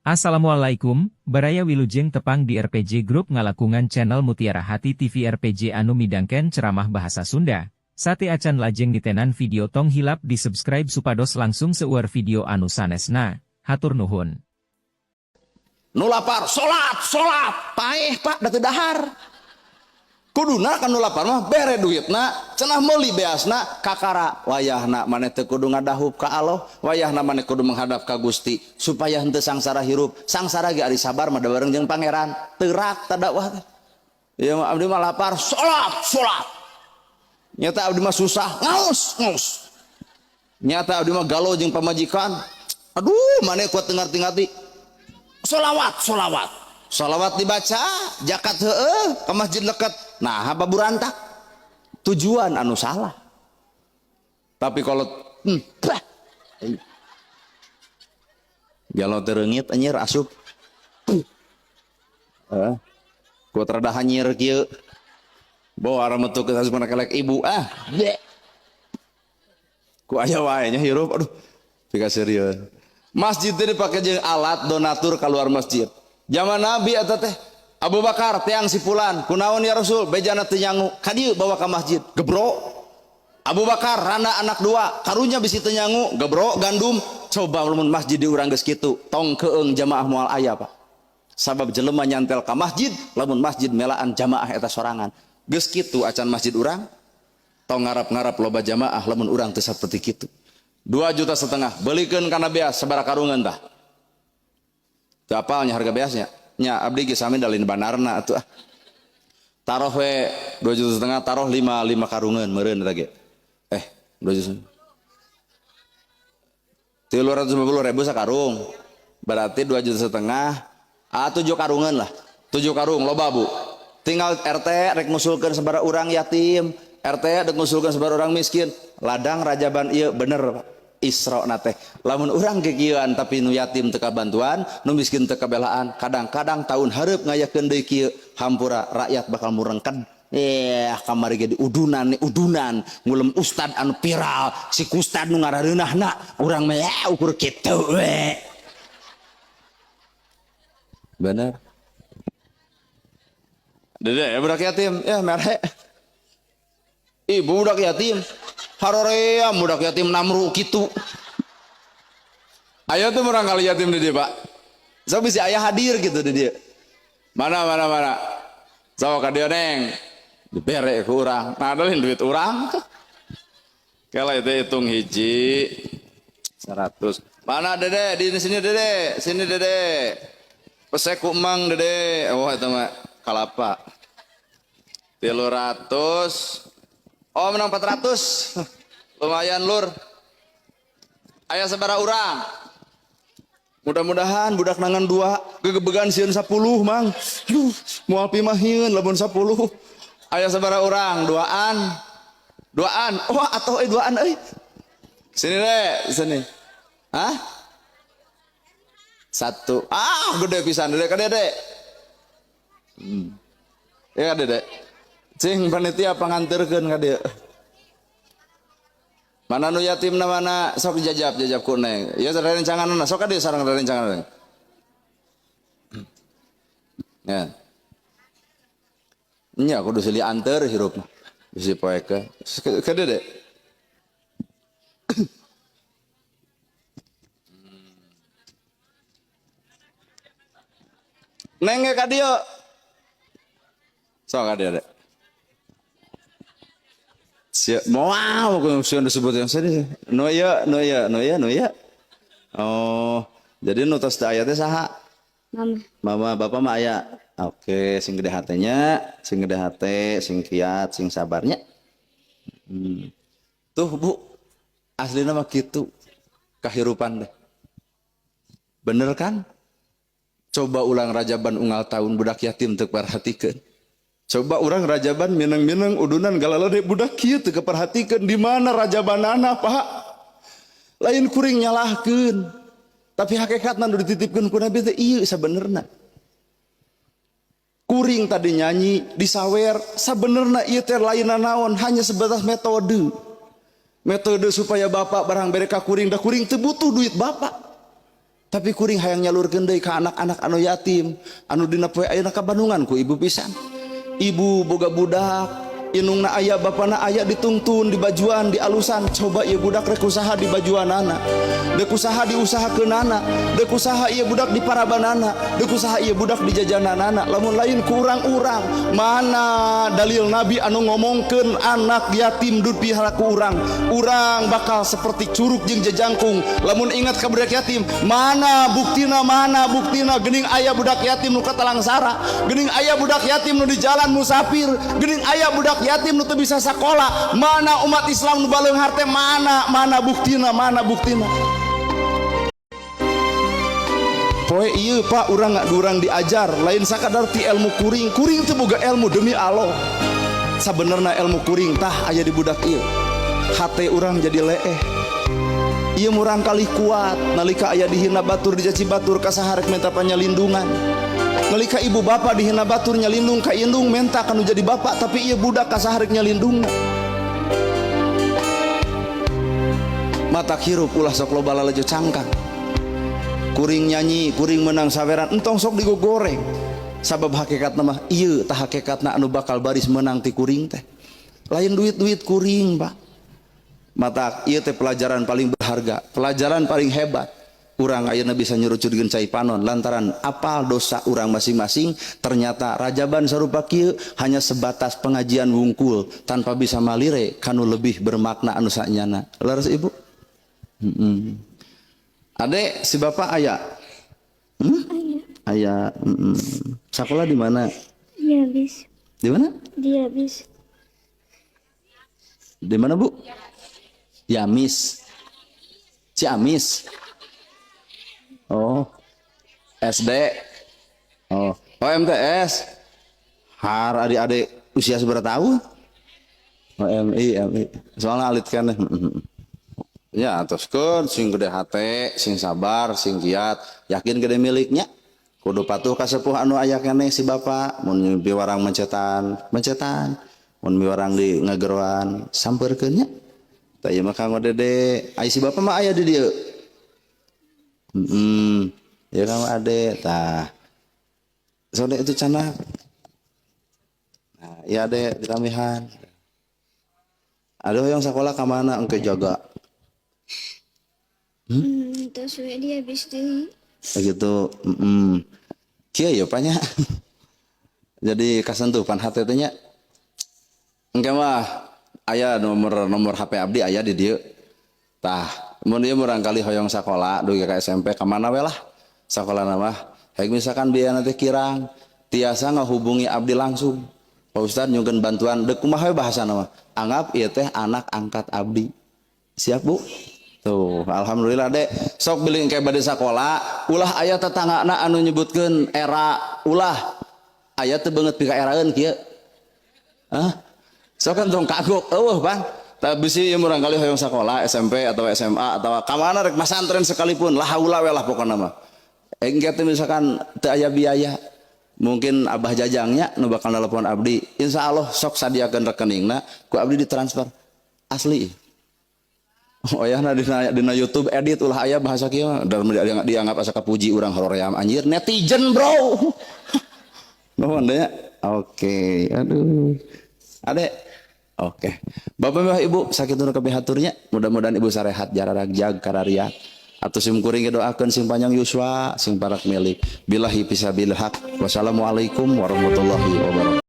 Assalamualaikum, baraya wilujeng tepang di RPG Group ngalakungan channel Mutiara Hati TV RPG anu midangken ceramah bahasa Sunda. Sate acan lajeng ditenan video tong hilap di subscribe supados langsung seueur video anu sanesna. Hatur nuhun. Nu lapar salat paeh Pak da teu dahar. Kuduna kan nu lapar mah bere duitna cenah meuli beasna kakara wayahna maneh teu kudu ngadahup ka Allah, wayahna maneh kudu menghadap ka Gusti supaya henteu sangsara hirup. Sangsara ge ari sabar mah da bareng jeung pangeran, teurak tadakwah teh. Ieu mah abdi mah lapar salat. Nyata abdi mah susah ngaos. Nyata abdi mah galau jeung pamajikan. Aduh maneh kuat ngarti-ngarti. Sholawat dibaca, jakat ke masjid leket. Nah, apa burantak? Tujuan anu salah. Tapi kalau galau terengit anjir asup. Kuat rada hanyir kieu. Bawa rametu ke hasupna kelek ibu ku aya wae nya hirup aduh. Pika serius. Masjid teh dipake jeung alat donatur keluar masjid. Zaman Nabi eta teh Abu Bakar teang sipulan kunaon ya Rasul bejana teu nyangu ka dieu bawa ka masjid gebro. Abu Bakar rana anak dua karunya bisi teu nyangu gebro gandum. Coba lamun masjid di urang geus kitu tong keung jamaah moal aya Pak. Sabab jelema nyantel ka masjid lamun masjid melaan jamaah eta sorangan. Geus kitu acan masjid urang tong ngarap-ngarap loba jamaah lamun urang teu saperti kitu. 2,5 juta belikeun kana beas sabaraha karungan tah. Teu apalnya harga beasnya nya abdi ge sami dalin banarna atuh taroh we 2,5 juta taroh 5 karungan meureun eta ge 2 juta 350.000 sakarung berarti 2,5 juta 7 karungan lah 7 karung loba Bu tinggal RT rek ngusulkeun sabaraha urang yatim RT rek ngusulkeun sabaraha urang miskin ladang rajaban ieu bener Pak Isra nate lamun urang kekieuan tapi nu yatim teu kabantuan nu miskin teu kabelaan kadang-kadang tahun hareup ngayakeun deui kieu hampura rakyat bakal murengked kamari ge udunan ngulem ustad anu viral si kustad nu ngarareunahna urang mah ukur kitu we bener dede budak yatim mere ibu budak yatim harorea budak yatim namru kitu. Ayo tuh orang kali yatim di dia Pak. So bisa ayah hadir gitu di dia. Mana. So ka dia neng. Dibere ke urang. Nah adalin duit urang. Kala itu hitung hiji 100. Mana dede di sini dede. Sini dede. Pesek ku emang dede. Oh itu mah kalapa. 300. Oh menang 400 lumayan lur aya sabaraha urang mudah-mudahan budak nangan 2 gegebegan sieun 10 mang moal pimahieun lamun 10 aya sabaraha urang 2an oh atuh 2an euy sini deh sini hah 1 gede pisan dede ka dede ya dede cing panitia panganterkeun ka dieu. Mana nu yatimna mana sok jajab ku neng. Ya rerencanganna sok ka dieu sareng rerencanganna. Ya. Nya kudu silih anter hirupna. Bisi poeke. Ka dieu deh. Neng ge ka dieu. Sok ka dieu deh. Wow, sudah disebut yang sedih. Noya. Oh, jadi nutas ayatnya saha? Mama, bapak mah aya. Oke, sing gede hatenya, sing gede hate, sing kiat, sing sabarnya. Tuh Bu, aslinya mah gitu. Kahirupan deh. Bener kan? Coba ulang rajaban unggal tahun budak yatim teu perhatikeun. Coba orang rajaban minang udunan galala dek budak kieu teu keperhatikeun di mana rajabanana Pak. Lain kuring nyalahkeun. Tapi hakikatna nu dititipkeun ku Nabi teh ieu sabenerna. Kuring tadi nyanyi disawer sabenerna ieu teh lainna naon hanya sebatas metode. Metode supaya bapak barang bereka kuring dah kuring teu butuh duit bapak. Tapi kuring hayang nyalurkeun deui ka anak-anak anu yatim anu dina poe ayeuna ka Bandungan ku ibu pisan. Ibu boga budak inungna aya bapana aya ditungtun di bajuan di alusan, coba ieu budak rek usaha di bajuanana, deuk usaha diusahakeunana, deuk usaha ieu budak di parabanana, deuk usaha ieu budak di jajananana. Lamun lain ku urang-urang, mana dalil Nabi anu ngomongkeun anak yatim dur pihara ku urang bakal seperti curug jeung jajangkung. Lamun ingat ka budak yatim, mana buktina geuning aya budak yatim nu katalangsara, geuning aya budak yatim nu di jalan musafir, geuning aya budak yatim nu teu bisa sakola. Mana umat Islam nu baleung harte, mana buktina. Poe ieu Pak urang durang diajar lain sakadar ti ilmu kuring teu boga ilmu demi Allah. Sabenerna ilmu kuring tah aya di budak ieu. Hate urang jadi leeh. Ieu murang kali kuat nalika aya dihina batur dicaci batur kasaharek minta panyalindungan. Nalika ibu bapak dihina batur nyalindung ka indung menta kanu jadi bapak, tapi ieu budak kasaharek nyalindung. Mata hirup ulah sok loba lalejo cangkang. Kuring nyanyi, kuring menang saweran, entong sok digogoreng. Sabab hakikatna mah ieu tah hakikatna anu bakal baris menang ti kuring teh. Lain duit-duit kuring, Pak. Mata ieu teh pelajaran paling berharga, pelajaran paling hebat. Urang ayeuna bisa nyurucudkeun cai panon lantaran apal dosa urang masing-masing. Ternyata rajaban sarupa kieu hanya sebatas pengajian wungkul tanpa bisa malire kanu lebih bermakna anu sanyana. Leres Ibu? Adek si bapak aya? Aya. Sekolah di mana? Di habis. Di mana? Di habis. Di mana, Bu? Yamis. Ciamis. Oh, SD. Oh, MTS. Har adik-adik usia seberapa tahun? Oh, MI. Soalnya alit kan. Ya, teruskeun sing gede hate, sing sabar, sing giat, yakin gede miliknya. Kudu patuh ka sepuh anu aya keneh si bapak. Mun biwarang mencetan. Mun biwarang di ngageroan sampeurkeun nya. Tah ieu mah kanggo dede, ai si bapak mah aya di dieu. Ya kamu ade tah sode itu cana. Nah, iya ade diramihan. Ada yang sekolah ke mana engke jaga? Terus dia habis deui. Begitu. Kieu ya panya. Jadi kasentupan hate teh nya. Engke mah aya nomor HP abdi aya di dieu. Tah mun ieu murangkali hoyong sakola dugi ka SMP ka mana we lah sakolana mah hayang misalkan biayana teh kirang tiasa ngahubungi abdi langsung. Pak Ustad nyugun bantuan deuk kumaha we bahasana mah anggap ieu teh anak angkat abdi. Siap Bu? Tuh alhamdulillah Dek sok beli engke bade sakola ulah aya tetanggana anu nyebutkeun era ulah aya teu beungeut pika eraeun kieu. Sok kan tong kagok eueuh Bang. Tapi sih murang kali hoyong sekolah SMP atau SMA atau kamana rek masantren sekalipun lah haula we lah pokona mah. Engke teh misalkan teu aya biaya, mungkin abah jajangnya nu bakal nelpon abdi. Insyaallah sok sadiakeun rekeningna ku abdi ditransfer. Asli. Oh ya dina YouTube edit ulah aya bahasa kieu dianggap asa kapuji urang horoream anjir netizen bro. Nuhun deh. Oke, aduh. Adek oke. Bapak Ibu sakit nu kabihaturnya mudah-mudahan Ibu sarehat jararak jag karariat atuh sim kuring doakeun sing panjang yuswa sing parak milik billahi fisabilillah haq. Wassalamualaikum warahmatullahi wabarakatuh.